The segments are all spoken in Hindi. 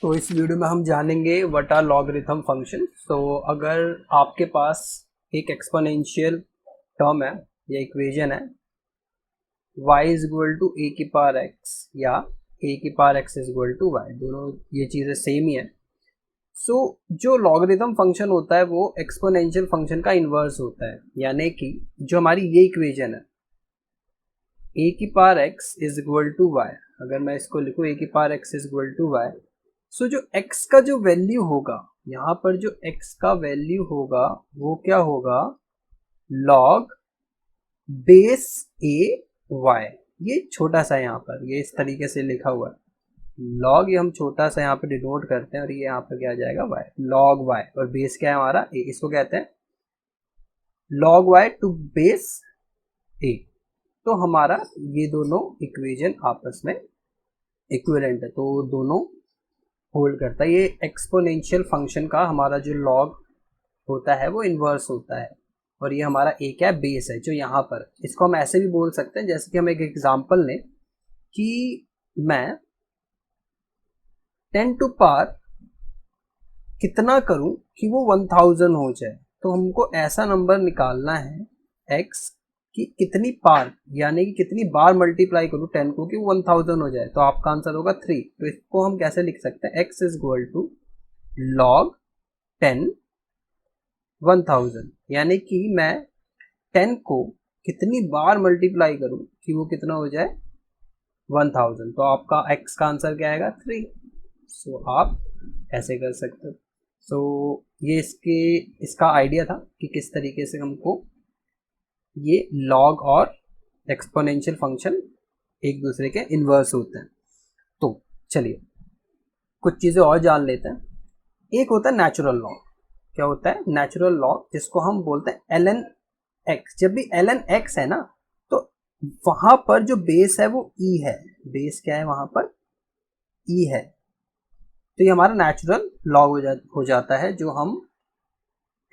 तो इस वीडियो में हम जानेंगे व्हाट आर लॉगरिथम फंक्शन। तो अगर आपके पास एक एक्सपोनेंशियल टर्म है या इक्वेशन है y is equal to a की पावर x या ए की power x is equal to y, दोनों ये चीज़ें सेम ही है। सो जो लॉगरिथम फंक्शन होता है वो एक्सपोनेंशियल फंक्शन का इन्वर्स होता है, यानी कि जो हमारी ये इक्वेशन है ए की power x is equal to y, अगर मैं इसको लिखूँ ए की power x is equal to y, so जो x का जो वैल्यू होगा यहाँ पर, जो x का वैल्यू होगा वो क्या होगा, log बेस ए y। ये छोटा सा यहाँ पर ये इस तरीके से लिखा हुआ है log, ये हम छोटा सा यहाँ पर डिनोट करते हैं और ये यहाँ पर क्या आ जाएगा y, log y, और बेस क्या है हमारा a, इसको कहते हैं log y to base a। तो हमारा ये दोनों इक्वेशन आपस में इक्विवेलेंट है, तो दोनों होल्ड करता है। ये एक्सपोनेंशियल फंक्शन का हमारा जो लॉग होता है वो इन्वर्स होता है, और ये हमारा ए क्या है, बेस है जो यहाँ पर। इसको हम ऐसे भी बोल सकते हैं, जैसे कि हम एक एग्जांपल लें कि मैं 10 टू पावर कितना करूं कि वो 1000 हो जाए। तो हमको ऐसा नंबर निकालना है x कि कितनी पार, यानी कि कितनी बार मल्टीप्लाई करूं 10 को कि वो 1000 हो जाए। तो आपका आंसर होगा 3। तो इसको हम कैसे लिख सकते हैं, x is equal to log 10 1000, यानी कि मैं 10 को कितनी बार मल्टीप्लाई करूं कि वो कितना हो जाए 1000। तो आपका x का आंसर क्या आएगा, 3। सो आप ऐसे कर सकते हो। सो ये इसका आइडिया था कि किस तरीके से हमको ये लॉग और एक्सपोनेंशियल फंक्शन एक दूसरे के इन्वर्स होते हैं। तो चलिए कुछ चीज़ें और जान लेते हैं। एक होता है नेचुरल लॉग। क्या होता है नेचुरल लॉग, जिसको हम बोलते हैं ln x। जब भी ln x है ना, तो वहां पर जो बेस है वो e है। बेस क्या है वहां पर, e है। तो ये हमारा नेचुरल लॉग हो जाता है, जो हम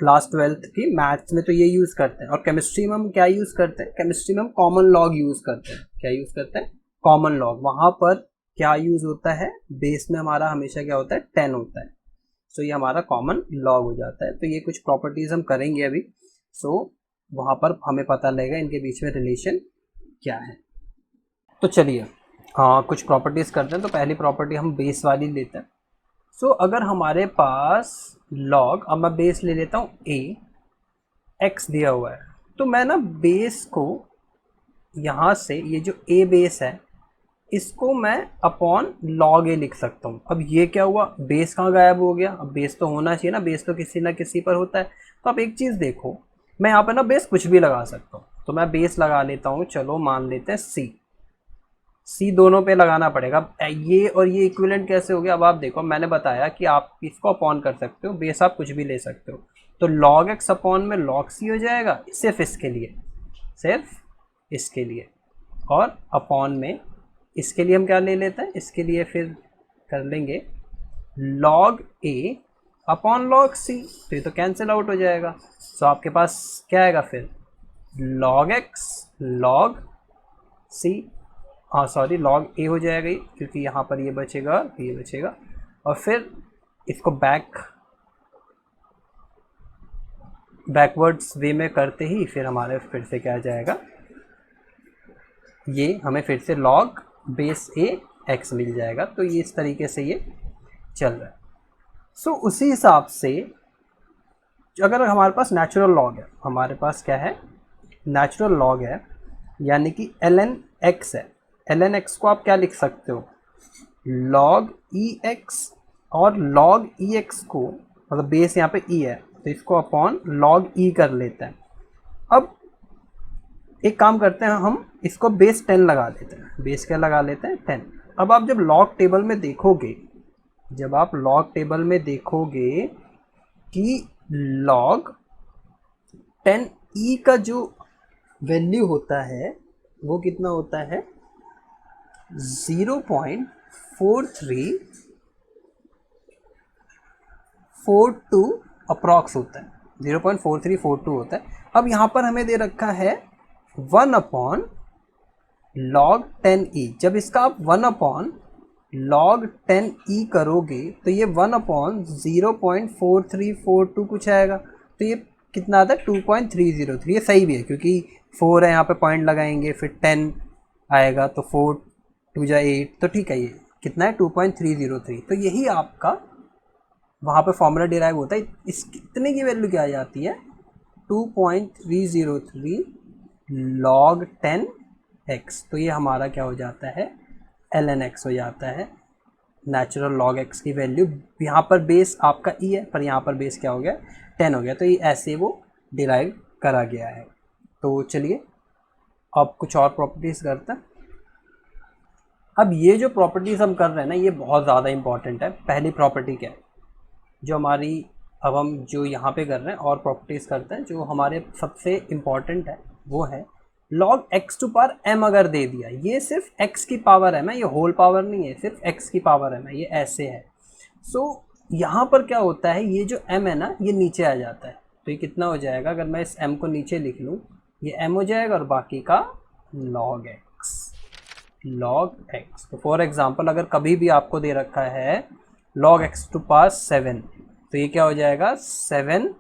क्लास 12th की मैथ्स में तो ये यूज़ करते हैं। और केमिस्ट्री में हम क्या यूज़ करते हैं, केमिस्ट्री में हम कॉमन लॉग यूज़ करते हैं। क्या यूज़ करते हैं, कॉमन लॉग। वहाँ पर क्या यूज़ होता है, बेस में हमारा हमेशा क्या होता है, 10 होता है। सो ये हमारा कॉमन लॉग हो जाता है। तो ये कुछ प्रॉपर्टीज़ हम करेंगे अभी। सो वहाँ पर हमें पता लगेगा इनके बीच में रिलेशन क्या है। तो चलिए कुछ प्रॉपर्टीज़ करते हैं। तो पहली प्रॉपर्टी हम बेस वाली लेते हैं। सो अगर हमारे पास लॉग, अब मैं बेस ले लेता हूँ a, x दिया हुआ है, तो मैं ना बेस को यहाँ से, ये जो a बेस है इसको मैं अपॉन लॉग a लिख सकता हूँ। अब ये क्या हुआ, बेस कहाँ गायब हो गया। अब बेस तो होना चाहिए ना, बेस तो किसी ना किसी पर होता है। तो आप एक चीज़ देखो, मैं यहाँ पर ना बेस कुछ भी लगा सकता हूँ। तो मैं बेस लगा लेता हूँ, चलो मान लेते हैं सी दोनों पे लगाना पड़ेगा। अब ये और ये इक्विवेलेंट कैसे हो गया। अब आप देखो, मैंने बताया कि आप इसको अपॉन कर सकते हो, बेस आप कुछ भी ले सकते हो। तो log x अपॉन में log c हो जाएगा, सिर्फ इसके लिए, सिर्फ इसके लिए। और अपॉन में इसके लिए हम क्या ले लेते हैं, इसके लिए फिर कर लेंगे log a upon log c। तो ये तो कैंसिल आउट हो जाएगा। सो आपके पास क्या आएगा फिर, log x log c, हाँ सॉरी, log a हो जाएगा ये, क्योंकि यहाँ पर ये बचेगा, ये बचेगा। और फिर इसको बैकवर्ड्स वे में करते ही फिर हमारे फिर से क्या आ जाएगा, ये हमें फिर से log बेस a x मिल जाएगा। तो ये इस तरीके से ये चल रहा है। सो उसी हिसाब से अगर हमारे पास नेचुरल लॉग है, हमारे पास क्या है, नेचुरल लॉग है, यानी कि ln x है। ln x को आप क्या लिख सकते हो, log ex, और log ex को, मतलब बेस यहाँ पे e है तो इसको अपॉन log e कर लेते हैं। अब एक काम करते हैं, हम इसको बेस 10 लगा देते हैं। बेस क्या लगा लेते हैं, 10। अब आप जब log टेबल में देखोगे, जब आप log टेबल में देखोगे कि log 10e का जो वैल्यू होता है वो कितना होता है, 0.4342 अप्रॉक्स होता है, 0.4342 होता है। अब यहाँ पर हमें दे रखा है 1 अपॉन log 10e। जब इसका आप 1 अपॉन log 10e करोगे तो ये 1/0.4342 कुछ आएगा। तो ये कितना आता है 2.303। ये सही भी है क्योंकि 4 है, यहाँ पे पॉइंट लगाएंगे, फिर 10 आएगा तो 4 2 जा 8, तो ठीक है। ये कितना है 2.303। तो यही आपका वहाँ पे फॉर्मूला डिराइव होता है। इस कितने की वैल्यू क्या आ जाती है 2.303 log 10x। तो ये हमारा क्या हो जाता है ln x हो जाता है, नेचुरल लॉग x की वैल्यू। यहाँ पर बेस आपका e है, पर यहाँ पर बेस क्या हो गया 10 हो गया। तो ये ऐसे वो डिराइव करा गया है। तो चलिए अब कुछ और प्रॉपर्टीज़ करते हैं। अब ये जो प्रॉपर्टीज़ हम कर रहे हैं ना, ये बहुत ज़्यादा इंपॉर्टेंट है। पहली प्रॉपर्टी क्या है जो हमारी, अब हम जो यहाँ पे कर रहे हैं और प्रॉपर्टीज़ करते हैं, जो हमारे सबसे इम्पॉर्टेंट है वो है log x to power m अगर दे दिया, ये सिर्फ x की पावर है ना, ये होल पावर नहीं है, सिर्फ x की पावर है ना, ये ऐसे है। सो यहाँ पर क्या होता है, ये जो m है ना ये नीचे आ जाता है। तो ये कितना हो जाएगा, अगर मैं इस m को नीचे लिख लूँ, ये m हो जाएगा और बाकी का log x। तो फॉर एग्जाम्पल अगर कभी भी आपको दे रखा है log x टू पावर 7, तो ये क्या हो जाएगा 7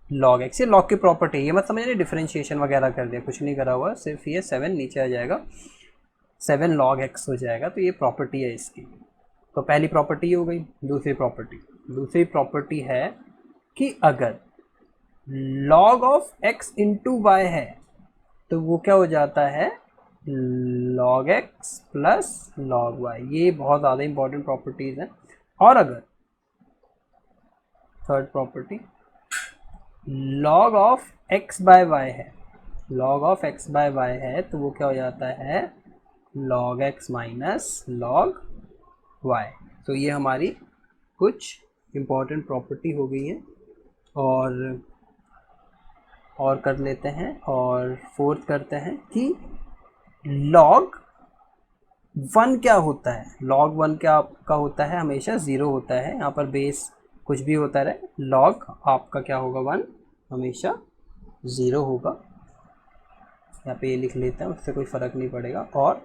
log x। ये log की प्रॉपर्टी, ये मत समझिए डिफरेंशिएशन वगैरह कर दिया, कुछ नहीं करा हुआ, सिर्फ ये 7 नीचे आ जाएगा, 7 log x हो जाएगा। तो ये प्रॉपर्टी है इसकी। तो पहली प्रॉपर्टी हो गई। दूसरी प्रॉपर्टी है कि अगर log of x into y है तो वो क्या हो जाता है log x plus log y। ये बहुत ज़्यादा इंपॉर्टेंट प्रॉपर्टीज़ हैं। और अगर third property log of x by y है, तो वो क्या हो जाता है log x minus log y। तो ये हमारी कुछ इंपॉर्टेंट प्रॉपर्टी हो गई है। और कर लेते हैं, और फोर्थ करते हैं कि log 1 क्या होता है। log 1 क्या आपका होता है, हमेशा 0 होता है। यहाँ पर बेस कुछ भी होता रहे, log आपका क्या होगा 1 हमेशा 0 होगा। यहाँ पे ये लिख लेते हैं, उससे कोई फ़र्क नहीं पड़ेगा। और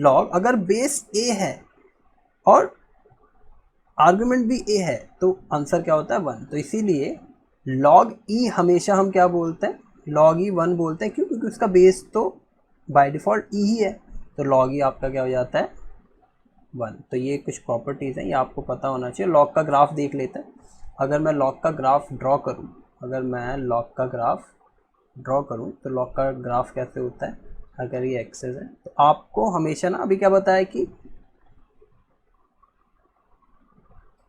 log अगर बेस a है और आर्गुमेंट भी a है तो आंसर क्या होता है 1। तो इसीलिए log e हमेशा हम क्या बोलते हैं, log e 1 बोलते हैं। क्यों? क्योंकि उसका बेस तो बाय डिफ़ॉल्ट e ही है। तो log e आपका क्या हो जाता है 1। तो ये कुछ प्रॉपर्टीज़ हैं, ये आपको पता होना चाहिए। log का ग्राफ देख लेते हैं। अगर मैं log का ग्राफ ड्रॉ करूँ, तो log का ग्राफ कैसे होता है, अगर ये एक्सेस है तो आपको हमेशा ना, अभी क्या बताया कि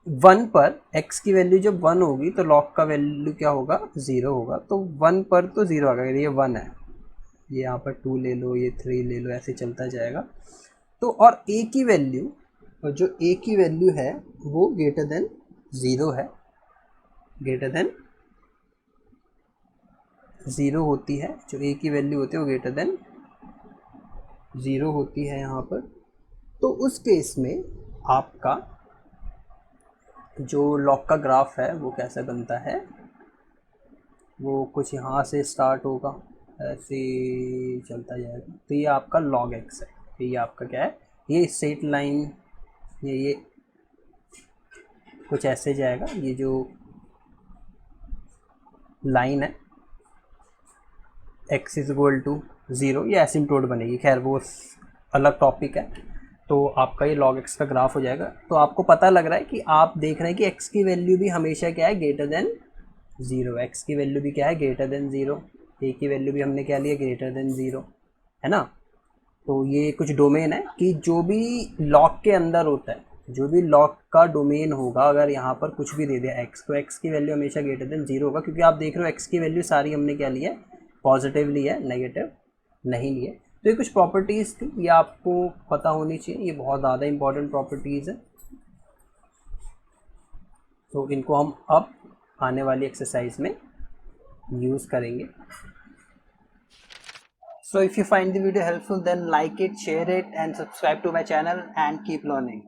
1 पर x की वैल्यू जब 1 होगी तो log का वैल्यू क्या होगा 0 होगा। तो 1 पर तो 0 आएगा। अगर ये 1 है, ये यहाँ पर 2 ले लो, ये 3 ले लो, ऐसे चलता जाएगा। तो और a की वैल्यू, और जो a की वैल्यू है वो ग्रेटर देन 0 है, ग्रेटर देन 0 होती है। जो a की वैल्यू होती है वो ग्रेटर देन 0 होती है यहाँ पर। तो उस केस में आपका जो log का ग्राफ है वो कैसे बनता है, वो कुछ यहाँ से स्टार्ट होगा, ऐसे चलता जाएगा। तो ये आपका log x है। ये आपका क्या है, ये स्ट्रेट लाइन, ये कुछ ऐसे जाएगा। ये जो लाइन है x इज इक्वल टू 0, ये एसिम्प्टोट बनेगी। खैर वो अलग टॉपिक है। तो आपका ये log x का ग्राफ हो जाएगा। तो आपको पता लग रहा है कि आप देख रहे हैं कि x की वैल्यू भी हमेशा क्या है ग्रेटर देन 0। x की वैल्यू भी क्या है ग्रेटर देन 0। a की वैल्यू भी हमने क्या लिया ग्रेटर देन 0, है ना। तो ये कुछ डोमेन है कि जो भी log के अंदर होता है, जो भी log का डोमेन होगा, अगर यहाँ पर कुछ भी दे दिया x को, x की वैल्यू हमेशा ग्रेटर देन 0 होगा। क्योंकि आप देख रहे हो x की वैल्यू सारी हमने क्या ली है पॉजिटिव ली है, नेगेटिव नहीं ली है। तो ये कुछ प्रॉपर्टीज़ थी, ये आपको पता होनी चाहिए। ये बहुत ज़्यादा इंपॉर्टेंट प्रॉपर्टीज़ है। तो इनको हम अब आने वाली एक्सरसाइज में यूज़ करेंगे। So if you find the video helpful, then like it, share it and subscribe to my channel and keep learning.